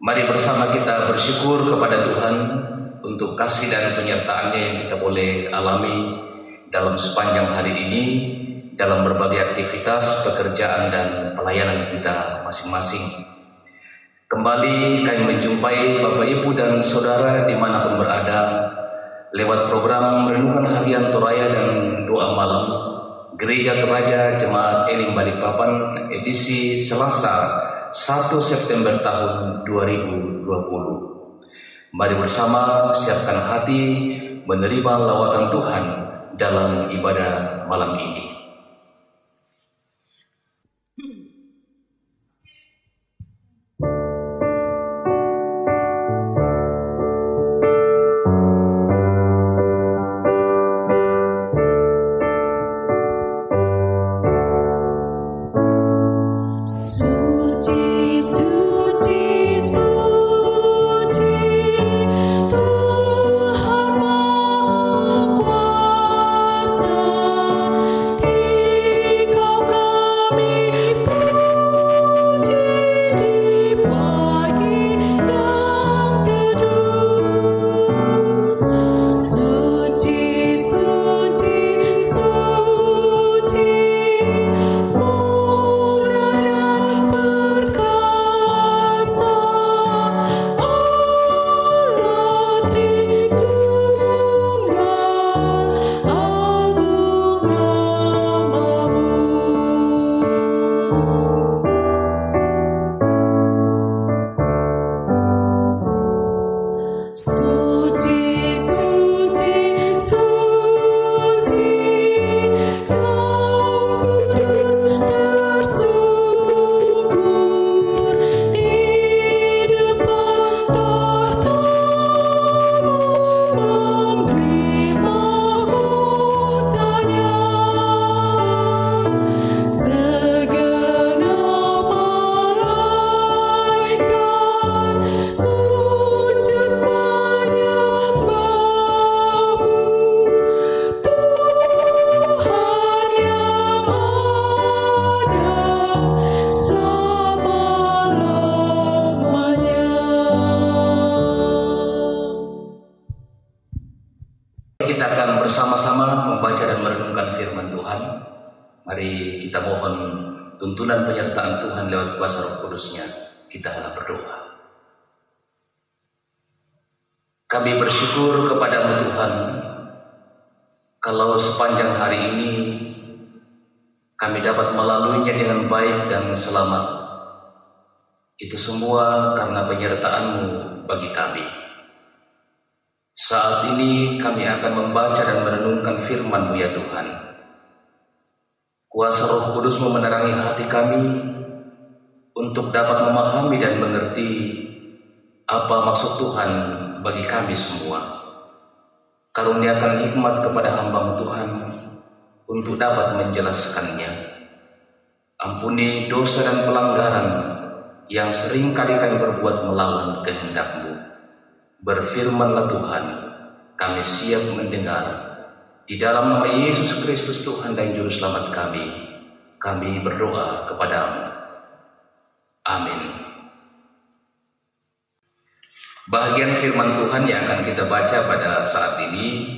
Mari bersama kita bersyukur kepada Tuhan untuk kasih dan penyertaan-Nya yang kita boleh alami dalam sepanjang hari ini, dalam berbagai aktivitas, pekerjaan dan pelayanan kita masing-masing. Kembali kami menjumpai Bapak Ibu dan Saudara dimanapun berada lewat program Renungan Harian Toraya dan Doa Malam Gereja Toraja Jemaat Elim Balikpapan edisi Selasa 1 September tahun 2020. Mari bersama siapkan hati menerima lawatan Tuhan dalam ibadah malam ini. Kita akan bersama-sama membaca dan merenungkan firman Tuhan. Mari kita mohon tuntunan penyertaan Tuhan lewat kuasa Roh Kudus-Nya. Kita berdoa. Kami bersyukur kepadamu Tuhan, kalau sepanjang hari ini kami dapat melaluinya dengan baik dan selamat. Itu semua karena penyertaan-Mu bagi kami. Saat ini kami akan membaca dan merenungkan firman-Mu ya Tuhan. Kuasa Roh Kudus-Mu menerangi hati kami untuk dapat memahami dan mengerti apa maksud Tuhan bagi kami semua. Karuniakan hikmat kepada hamba-Mu Tuhan untuk dapat menjelaskannya. Ampuni dosa dan pelanggaran yang sering kali kami berbuat melawan kehendak-Mu. Berfirmanlah Tuhan, kami siap mendengar. Di dalam nama Yesus Kristus Tuhan dan Juru Selamat kami berdoa kepadamu. Amin. Bahagian firman Tuhan yang akan kita baca pada saat ini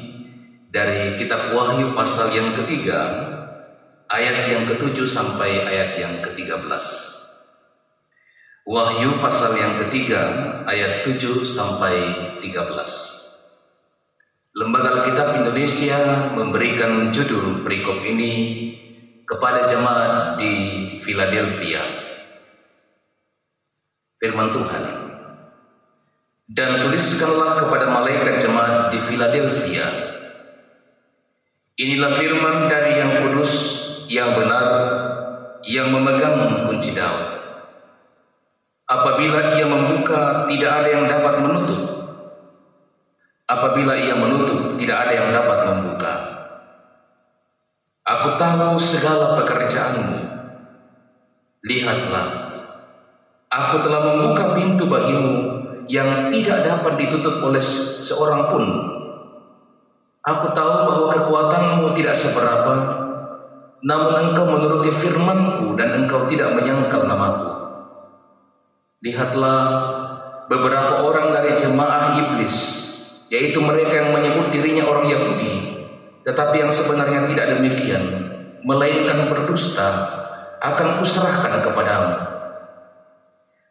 dari kitab Wahyu pasal yang ketiga, ayat yang ke-7 sampai ayat yang ke-13. Wahyu pasal yang ketiga ayat 7 sampai 13. Lembaga Alkitab Indonesia memberikan judul perikop ini kepada jemaat di Philadelphia. Firman Tuhan. Dan tuliskanlah kepada malaikat jemaat di Philadelphia. Inilah firman dari Yang Kudus, yang benar, yang memegang kunci Daud. Apabila ia membuka, tidak ada yang dapat menutup. Apabila ia menutup, tidak ada yang dapat membuka. Aku tahu segala pekerjaanmu. Lihatlah, aku telah membuka pintu bagimu yang tidak dapat ditutup oleh seorang pun. Aku tahu bahwa kekuatanmu tidak seberapa, namun engkau menuruti firman-Ku dan engkau tidak menyangkal namaku. Lihatlah, beberapa orang dari jemaah iblis, yaitu mereka yang menyebut dirinya orang Yahudi, tetapi yang sebenarnya tidak demikian, melainkan berdusta, akan kuserahkan kepadamu.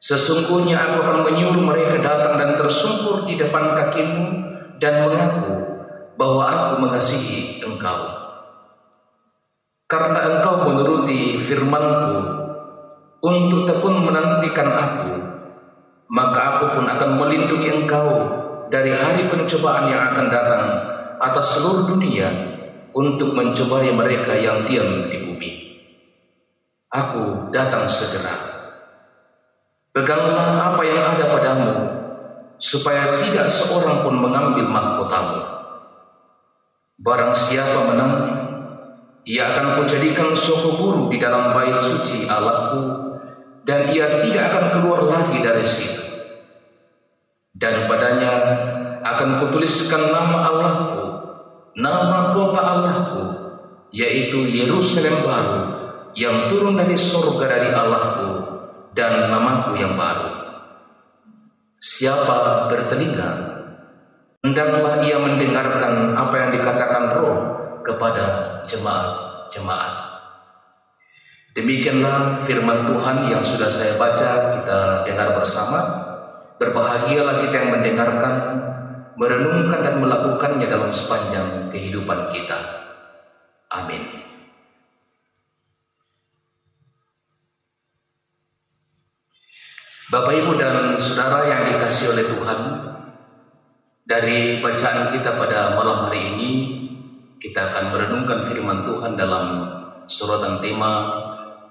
Sesungguhnya aku akan menyuruh mereka datang dan tersungkur di depan kakimu dan mengaku bahwa aku mengasihi engkau. Karena engkau menuruti firman-Ku untuk tekun menantikan aku, maka aku pun akan melindungi engkau dari hari pencobaan yang akan datang atas seluruh dunia untuk mencobai mereka yang diam di bumi. Aku datang segera. Peganglah apa yang ada padamu, supaya tidak seorang pun mengambil mahkotamu. Barang siapa menang, ia akan kujadikan suku guru di dalam bait suci Allahku, dan ia tidak akan keluar lagi dari situ. Dan padanya akan kutuliskan nama Allahku, nama kota Allahku, yaitu Yerusalem baru yang turun dari surga dari Allahku, dan namaku yang baru. Siapa bertelinga, hendaklah ia mendengarkan apa yang dikatakan Roh kepada jemaat-jemaat. Demikianlah firman Tuhan yang sudah saya baca, kita dengar bersama. Berbahagialah kita yang mendengarkan, merenungkan dan melakukannya dalam sepanjang kehidupan kita. Amin. Bapak, Ibu, dan Saudara yang dikasihi oleh Tuhan, dari bacaan kita pada malam hari ini, kita akan merenungkan firman Tuhan dalam suratan tema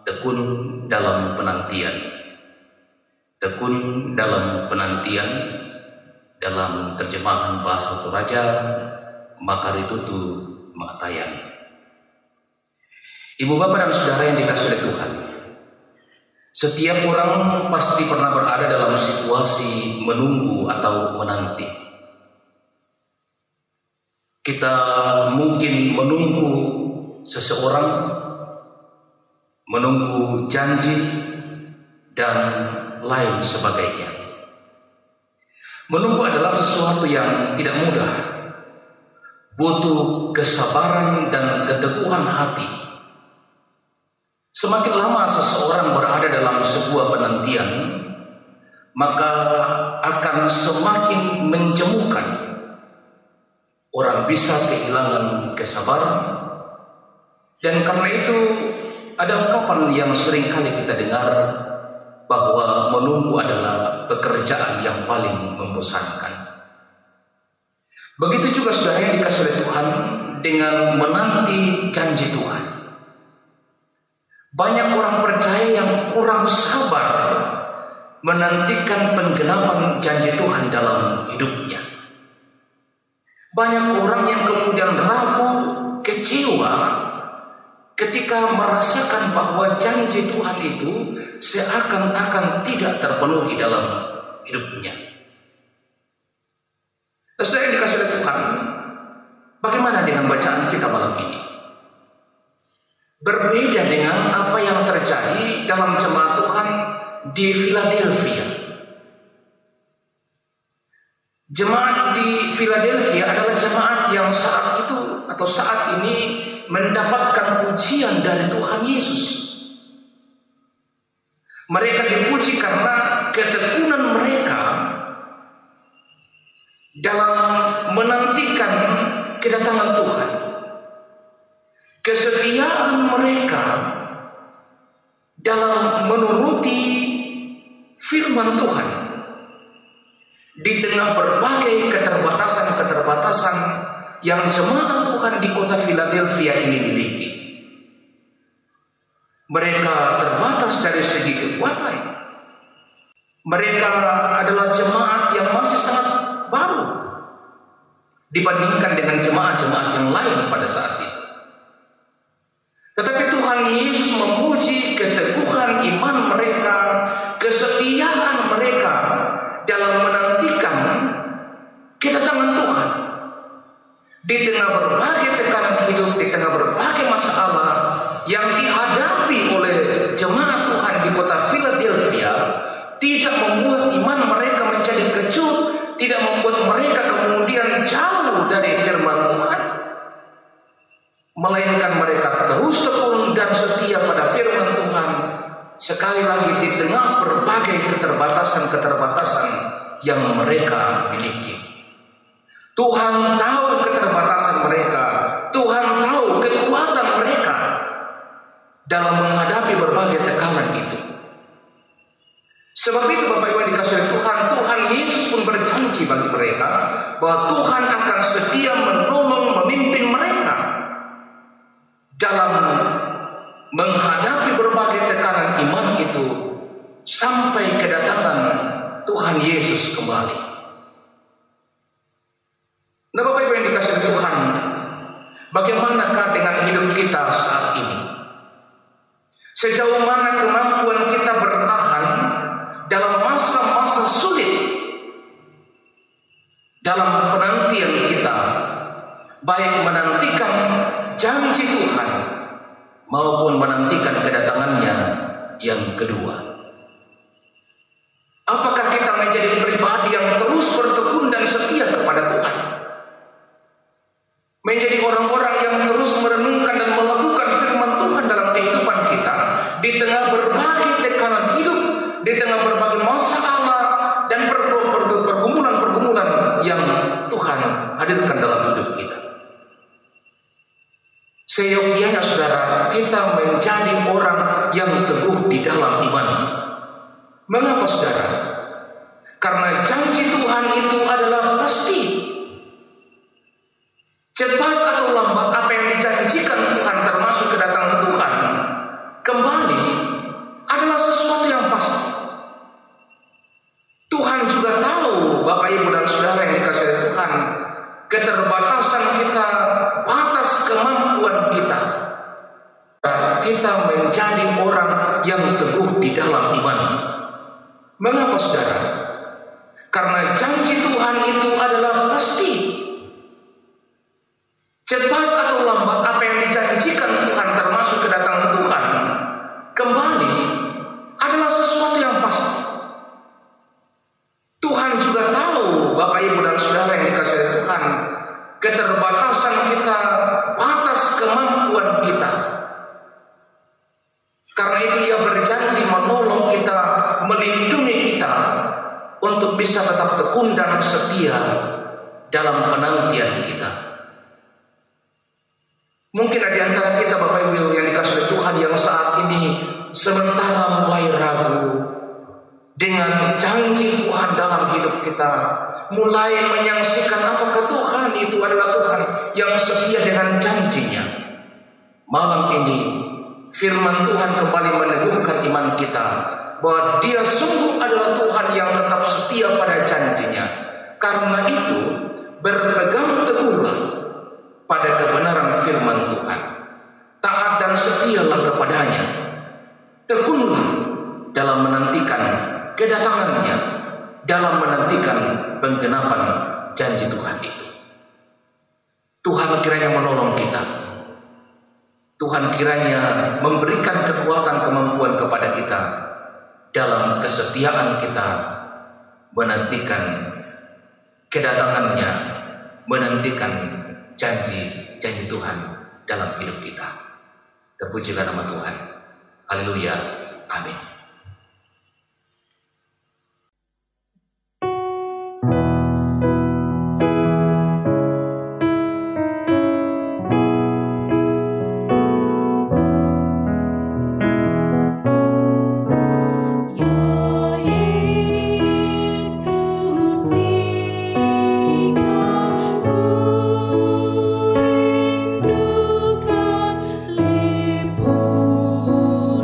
Tekun dalam Penantian. Tekun dalam penantian, dalam terjemahan bahasa Toraja Makaritutu Matayan. Ibu, Bapak, dan Saudara yang dikasihi oleh Tuhan, setiap orang pasti pernah berada dalam situasi menunggu atau menanti. Kita mungkin menunggu seseorang, menunggu janji, dan lain sebagainya. Menunggu adalah sesuatu yang tidak mudah, butuh kesabaran dan keteguhan hati. Semakin lama seseorang berada dalam sebuah penantian, maka akan semakin menjemukan. Orang bisa kehilangan kesabaran, dan karena itu ada ungkapan yang sering kali kita dengar bahwa menunggu adalah pekerjaan yang paling membosankan. Begitu juga saudara yang dikasihi oleh Tuhan dengan menanti janji Tuhan. Banyak orang percaya yang kurang sabar menantikan penggenapan janji Tuhan dalam hidupnya. Banyak orang yang kemudian ragu, kecewa ketika merasakan bahwa janji Tuhan itu seakan-akan tidak terpenuhi dalam hidupnya. Saudara yang dikasihi oleh Tuhan, bagaimana dengan bacaan kita malam ini? Berbeda dengan apa yang terjadi dalam jemaat Tuhan di Philadelphia. Jemaat di Philadelphia adalah jemaat yang saat itu atau saat ini mendapatkan pujian dari Tuhan Yesus. Mereka dipuji karena ketekunan mereka dalam menantikan kedatangan Tuhan. Kesetiaan mereka dalam menuruti firman Tuhan di tengah berbagai keterbatasan-keterbatasan yang jemaat Tuhan di kota Philadelphia ini miliki. Mereka terbatas dari segi kekuatan. Mereka adalah jemaat yang masih sangat baru dibandingkan dengan jemaat-jemaat yang lain pada saat itu. Tetapi Tuhan Yesus memuji keteguhan iman mereka, kesetiaan mereka dalam menantikan kedatangan Tuhan. Di tengah berbagai tekanan hidup, di tengah berbagai masalah yang dihadapi oleh jemaat Tuhan di kota Philadelphia, tidak membuat iman mereka menjadi dari firman Tuhan, melainkan mereka terus tekun dan setia pada firman Tuhan, sekali lagi di tengah berbagai keterbatasan-keterbatasan yang mereka miliki. Tuhan tahu keterbatasan mereka, Tuhan tahu kekuatan mereka dalam menghadapi berbagai tekanan itu. Sebab itu Bapak Ibu yang dikasihi Tuhan, Tuhan Yesus pun berjanji bagi mereka bahwa Tuhan akan setia menolong, memimpin mereka dalam menghadapi berbagai tekanan iman itu sampai kedatangan Tuhan Yesus kembali. Nah Bapak Ibu yang dikasihi Tuhan, bagaimanakah dengan hidup kita saat ini? Sejauh mana kemampuan kita bertahan dalam masa-masa sulit, dalam penantian kita, baik menantikan janji Tuhan maupun menantikan kedatangannya yang kedua. Apakah kita menjadi pribadi yang terus bertekun dan setia kepada Tuhan? Menjadi orang-orang yang terus merenungkan dan melakukan firman Tuhan dalam kehidupan kita di tengah berbagai tekanan hidup, di tengah berbagai masalah dan pergumulan-pergumulan yang Tuhan hadirkan dalam hidup kita. Seyogianya saudara, kita menjadi orang yang teguh di dalam iman. Mengapa saudara? Karena janji Tuhan itu adalah pasti. Cepat atau lambat apa yang dijanjikan Tuhan, termasuk kedatangan Tuhan kembali, adalah sesuatu yang pasti. Tuhan juga tahu, Bapak Ibu dan Saudara yang dikasihi Tuhan, keterbatasan kita, batas kemampuan kita. Kita menjadi orang yang teguh di dalam iman. Mengapa saudara? Karena janji Tuhan itu adalah pasti. Cepat atau lambat apa yang dijanjikan Tuhan, termasuk kedatangan Tuhan kembali, adalah sesuatu yang pasti. Tuhan juga tahu, Bapak Ibu dan Saudara yang dikasihi Tuhan, keterbatasan kita, batas kemampuan kita. Karena itu Ia berjanji menolong kita, melindungi kita untuk bisa tetap tekun dan setia dalam penantian kita. Mungkin ada di antara kita Bapak Ibu yang dikasihi Tuhan yang saat ini sementara mulai ragu dengan janji Tuhan dalam hidup kita, mulai menyaksikan apakah Tuhan itu adalah Tuhan yang setia dengan janjinya. Malam ini firman Tuhan kembali meneguhkan iman kita bahwa Dia sungguh adalah Tuhan yang tetap setia pada janjinya. Karena itu berpegang teguhlah pada kebenaran firman Tuhan, taat dan setialah kepadanya, tekunlah dalam menantikan kedatangannya, dalam menantikan penggenapan janji Tuhan itu. Tuhan kiranya menolong kita, Tuhan kiranya memberikan kekuatan kemampuan kepada kita dalam kesetiaan kita menantikan kedatangannya, menantikan janji Tuhan dalam hidup kita. Terpujilah nama Tuhan. Haleluya. Amin. Libur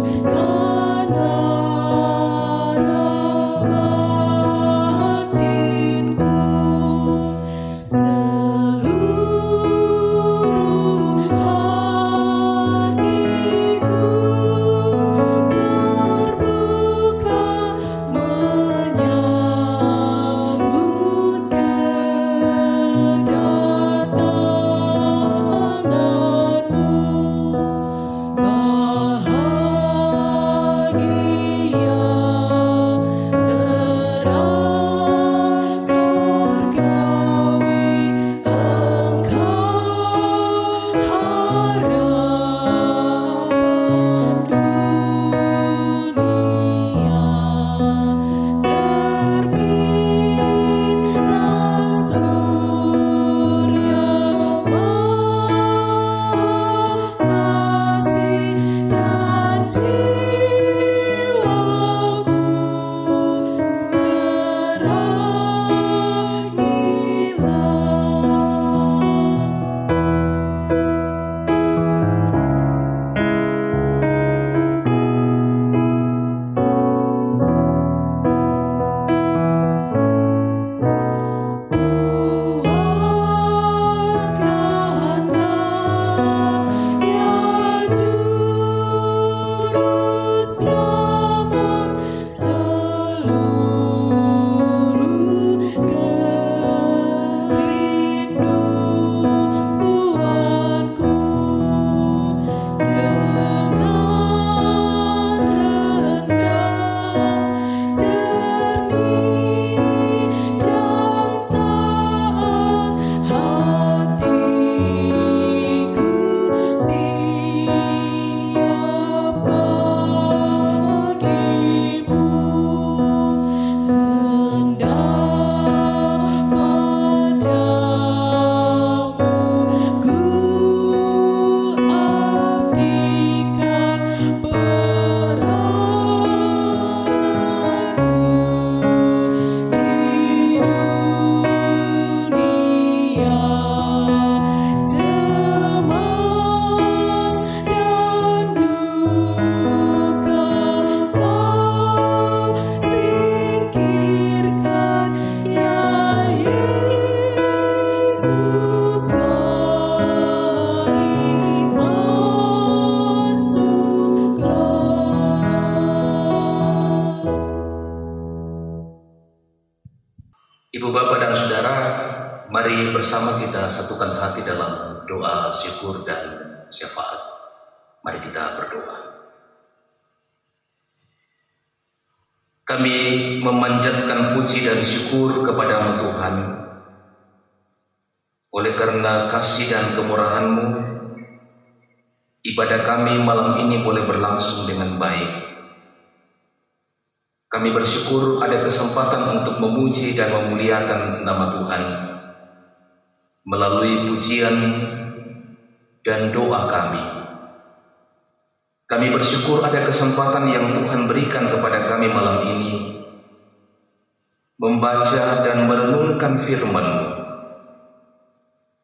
Ibu, Bapak, dan Saudara, mari bersama kita satukan hati dalam doa syukur dan syafaat. Mari kita berdoa. Kami memanjatkan puji dan syukur kepada-Mu Tuhan, oleh karena kasih dan kemurahan-Mu, ibadah kami malam ini boleh berlangsung dengan baik. Kami bersyukur ada kesempatan untuk memuji dan memuliakan nama Tuhan melalui pujian dan doa kami. Kami bersyukur ada kesempatan yang Tuhan berikan kepada kami malam ini membaca dan merenungkan firman-Mu.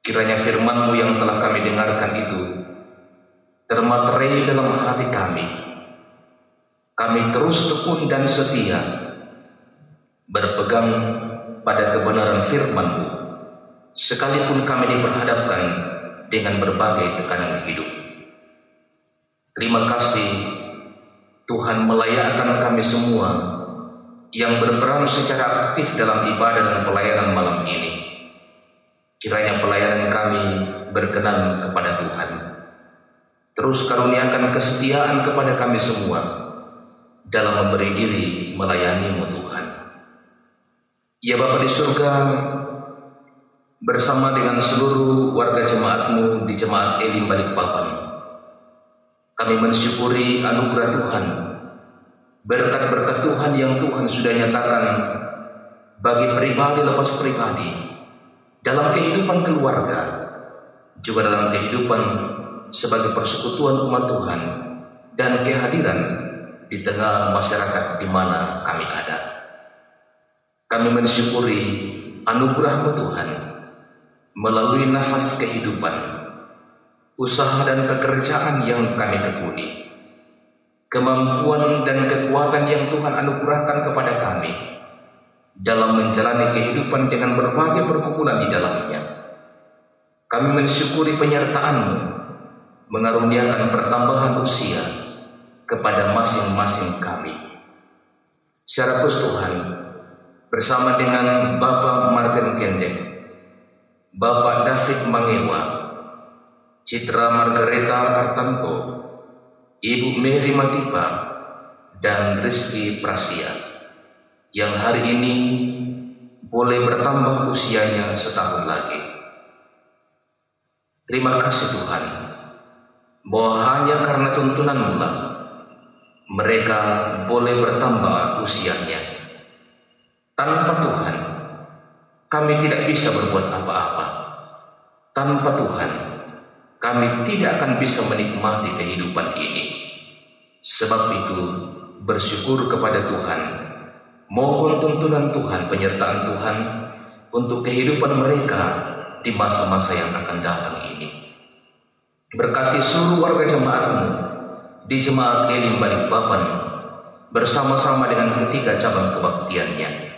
Kiranya firman-Mu yang telah kami dengarkan itu termaterai dalam hati kami. Kami terus tekun dan setia berpegang pada kebenaran firman-Mu, sekalipun kami diperhadapkan dengan berbagai tekanan hidup. Terima kasih Tuhan melayakkan kami semua yang berperan secara aktif dalam ibadah dan pelayanan malam ini. Kiranya pelayanan kami berkenan kepada Tuhan. Terus karuniakan kesetiaan kepada kami semua dalam memberi diri melayani-Mu Tuhan. Ya Bapa di surga, bersama dengan seluruh warga jemaat-Mu di Jemaat Elim Balikpapan, kami mensyukuri anugerah Tuhan, berkat-berkat Tuhan yang Tuhan sudah nyatakan bagi pribadi lepas pribadi, dalam kehidupan keluarga, juga dalam kehidupan sebagai persekutuan umat Tuhan, dan kehadiran di tengah masyarakat di mana kami ada. Kami mensyukuri anugerah-Mu Tuhan melalui nafas kehidupan, usaha dan pekerjaan yang kami tekuni, kemampuan dan kekuatan yang Tuhan anugerahkan kepada kami dalam menjalani kehidupan dengan berbagai pergumulan di dalamnya. Kami mensyukuri penyertaan-Mu mengaruniakan pertambahan usia kepada masing-masing kami. Secara khusus Tuhan, bersama dengan Bapak Martin Kendek, Bapak David Mangewa, Citra Margareta Artanto, Ibu Mary Madipa, dan Rizky Prasia, yang hari ini boleh bertambah usianya setahun lagi. Terima kasih Tuhan, bahwa hanya karena tuntunan-Mu lah mereka boleh bertambah usianya. Tanpa Tuhan, kami tidak bisa berbuat apa-apa. Tanpa Tuhan, kami tidak akan bisa menikmati kehidupan ini. Sebab itu, bersyukur kepada Tuhan, mohon tuntunan Tuhan, penyertaan Tuhan untuk kehidupan mereka di masa-masa yang akan datang ini. Berkati seluruh warga jemaat-Mu di Jemaat Elim Balikpapan bersama-sama dengan ketiga cabang kebaktiannya.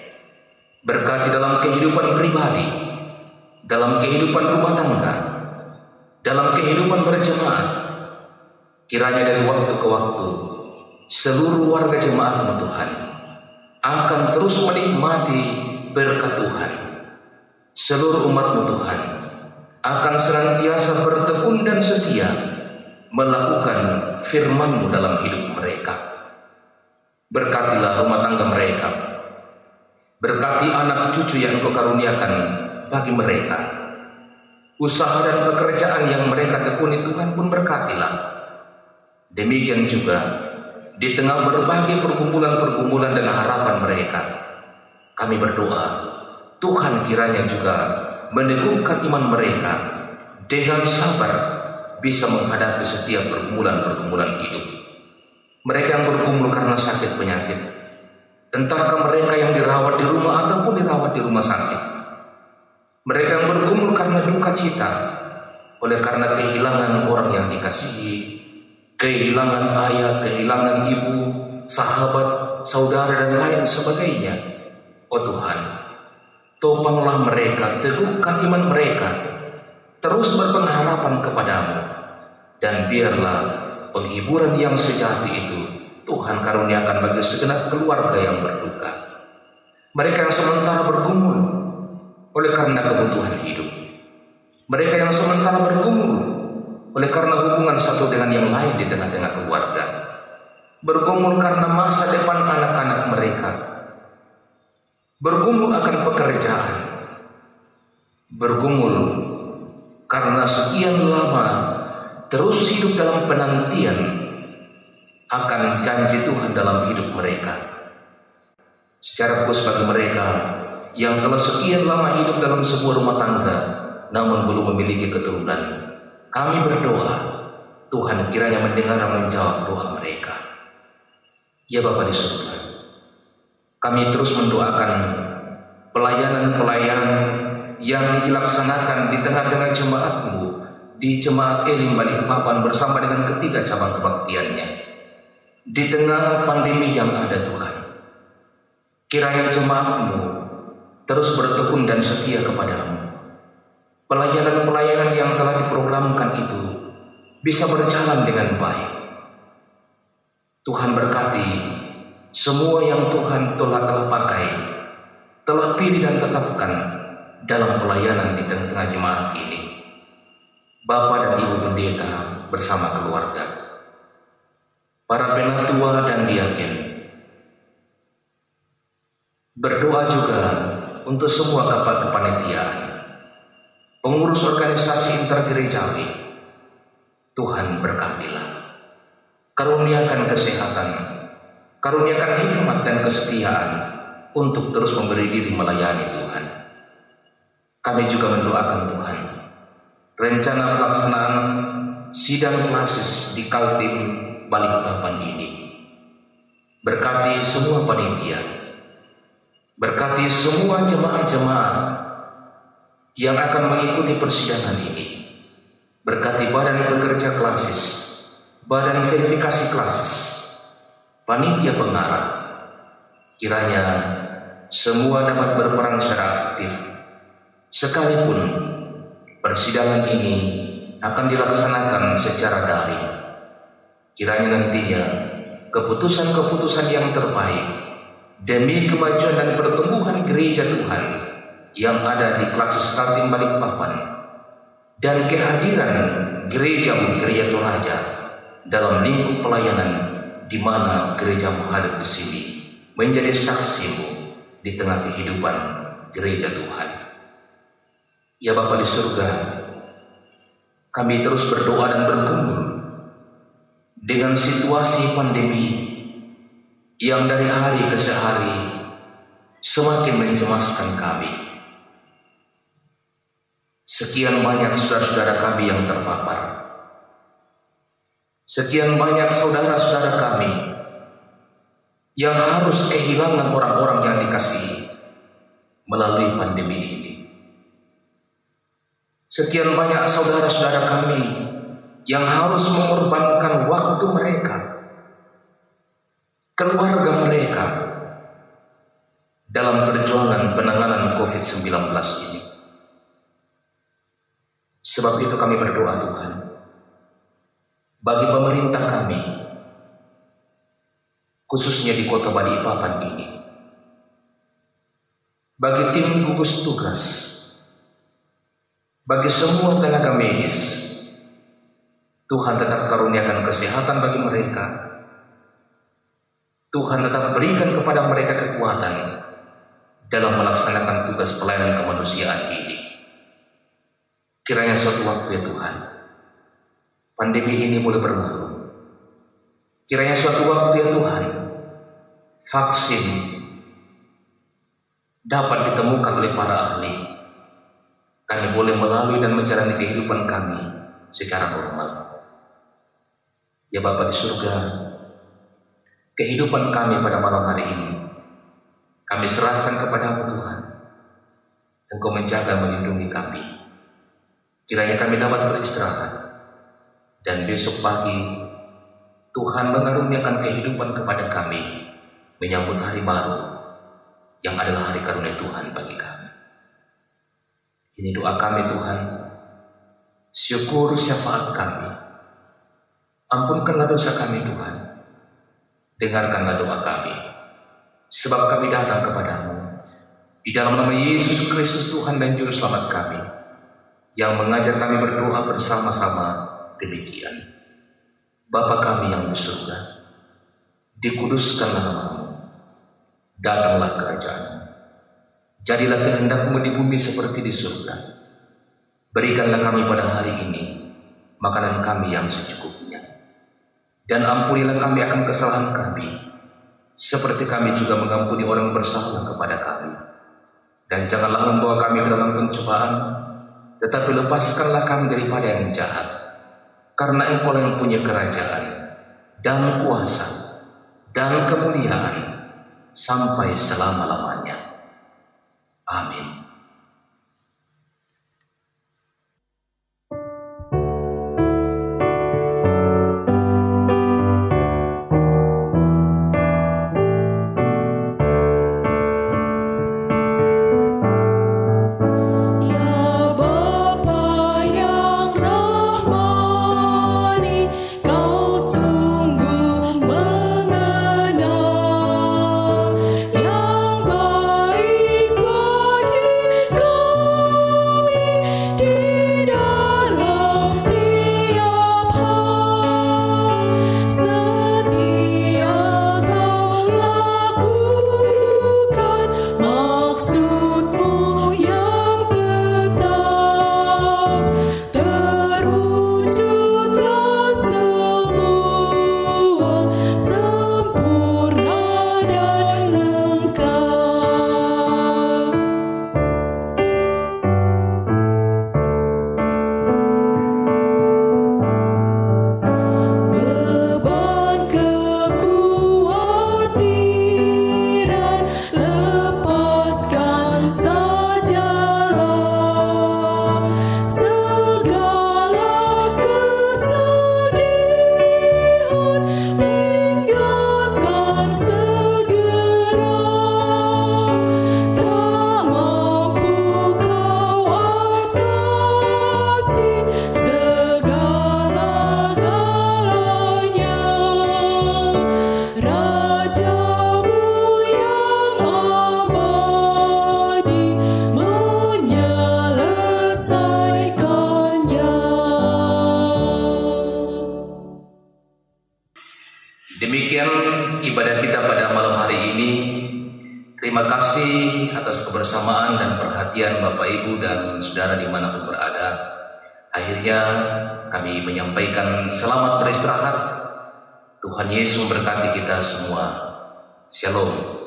Berkati dalam kehidupan pribadi, dalam kehidupan rumah tangga, dalam kehidupan berjemaat. Kiranya dari waktu ke waktu seluruh warga jemaat-Mu Tuhan akan terus menikmati berkat Tuhan. Seluruh umat-Mu Tuhan akan senantiasa bertekun dan setia melakukan firman-Mu dalam hidup mereka. Berkatilah rumah tangga mereka, berkati anak cucu yang Engkau karuniakan bagi mereka. Usaha dan pekerjaan yang mereka tekuni Tuhan pun berkatilah. Demikian juga di tengah berbagai pergumulan-pergumulan dan harapan mereka, kami berdoa Tuhan kiranya juga meneguhkan iman mereka dengan sabar bisa menghadapi setiap pergumulan-pergumulan hidup. Mereka yang bergumul karena sakit penyakit, entahkah mereka yang dirawat di rumah ataupun dirawat di rumah sakit. Mereka yang bergumul karena duka cita, oleh karena kehilangan orang yang dikasihi, kehilangan ayah, kehilangan ibu, sahabat, saudara, dan lain sebagainya. Oh Tuhan, topanglah mereka, teguhkan iman mereka, terus berpengharapan kepada-Mu, dan biarlah penghiburan yang sejati itu Tuhan karuniakan bagi segenap keluarga yang berduka. Mereka yang sementara bergumul oleh karena kebutuhan hidup. Mereka yang sementara bergumul oleh karena hubungan satu dengan yang lain di tengah-tengah keluarga. Bergumul karena masa depan anak-anak mereka. Bergumul akan pekerjaan. Bergumul karena sekian lama terus hidup dalam penantian akan janji Tuhan dalam hidup mereka. Secara khusus bagi mereka yang telah sekian lama hidup dalam sebuah rumah tangga namun belum memiliki keturunan, kami berdoa Tuhan kiranya mendengar dan menjawab doa mereka. Ya Bapa di surga, kami terus mendoakan pelayanan-pelayanan yang dilaksanakan di tengah-tengah jemaat-Mu di Jemaat Elim Balikpapan bersama dengan ketiga cabang kebaktiannya. Di tengah pandemi yang ada Tuhan, kiranya jemaat-Mu terus bertekun dan setia kepada-Mu. Pelayanan-pelayanan yang telah diprogramkan itu bisa berjalan dengan baik. Tuhan berkati semua yang Tuhan telah pakai, telah pilih dan tetapkan dalam pelayanan di tengah-tengah jemaat ini. Bapak dan Ibu Pendeta bersama keluarga, para penatua dan diaken, berdoa juga untuk semua kapal kepanitiaan, pengurus organisasi intergerejawi. Tuhan berkatilah, karuniakan kesehatan, karuniakan hikmat dan kesetiaan untuk terus memberi diri melayani Tuhan. Kami juga mendoakan Tuhan rencana pelaksanaan sidang klasis di Kaltim Balikpapan ini. Berkati semua panitia, berkati semua jemaat-jemaat yang akan mengikuti persidangan ini. Berkati badan pekerja klasis, badan verifikasi klasis, panitia pengarah. Kiranya semua dapat berperan secara aktif, sekalipun persidangan ini akan dilaksanakan secara daring. Kiranya nantinya keputusan-keputusan yang terbaik demi kemajuan dan pertumbuhan gereja Tuhan yang ada di klasis Kaltim Balikpapan dan kehadiran gereja Toraja dalam lingkup pelayanan di mana gerejamu hadir di sini menjadi saksimu di tengah kehidupan gereja Tuhan. Ya Bapa di surga, kami terus berdoa dan bergumul dengan situasi pandemi yang dari hari ke hari semakin mencemaskan kami. Sekian banyak saudara-saudara kami yang terpapar. Sekian banyak saudara-saudara kami yang harus kehilangan orang-orang yang dikasihi melalui pandemi ini. Sekian banyak saudara-saudara kami yang harus mengorbankan waktu mereka, keluarga mereka dalam perjuangan penanganan COVID-19 ini. Sebab itu kami berdoa Tuhan, bagi pemerintah kami, khususnya di kota Balikpapan ini, bagi tim gugus tugas, bagi semua tenaga medis, Tuhan tetap karuniakan kesehatan bagi mereka. Tuhan tetap berikan kepada mereka kekuatan dalam melaksanakan tugas pelayanan kemanusiaan ini. Kiranya suatu waktu ya Tuhan, pandemi ini boleh berlalu. Kiranya suatu waktu ya Tuhan, vaksin dapat ditemukan oleh para ahli. Kami boleh melalui dan menjalani kehidupan kami secara normal. Ya Bapa di surga, kehidupan kami pada malam hari ini kami serahkan kepada-Mu Tuhan. Engkau menjaga melindungi kami. Kiranya kami dapat beristirahat dan besok pagi Tuhan mengaruniakan kehidupan kepada kami menyambut hari baru yang adalah hari karunia Tuhan bagi kami. Ini doa kami Tuhan. Syukur syafaat kami. Ampunkanlah dosa kami Tuhan. Dengarkanlah doa kami. Sebab kami datang kepadamu Di dalam nama Yesus Kristus Tuhan dan Juru Selamat kami, yang mengajar kami berdoa bersama-sama demikian. Bapa kami yang di surga, dikuduskanlah nama-Mu, datanglah kerajaan-Mu, jadilah kehendak-Mu di bumi seperti di surga. Berikanlah kami pada hari ini makanan kami yang secukupnya, dan ampunilah kami akan kesalahan kami, seperti kami juga mengampuni orang bersalah kepada kami. Dan janganlah membawa kami ke dalam pencobaan, tetapi lepaskanlah kami daripada yang jahat. Karena Engkau yang punya kerajaan dan kuasa dan kemuliaan sampai selama-lamanya. Amin. Demikian ibadah kita pada malam hari ini. Terima kasih atas kebersamaan dan perhatian Bapak Ibu dan Saudara dimanapun berada. Akhirnya kami menyampaikan selamat beristirahat. Tuhan Yesus memberkati kita semua. Shalom.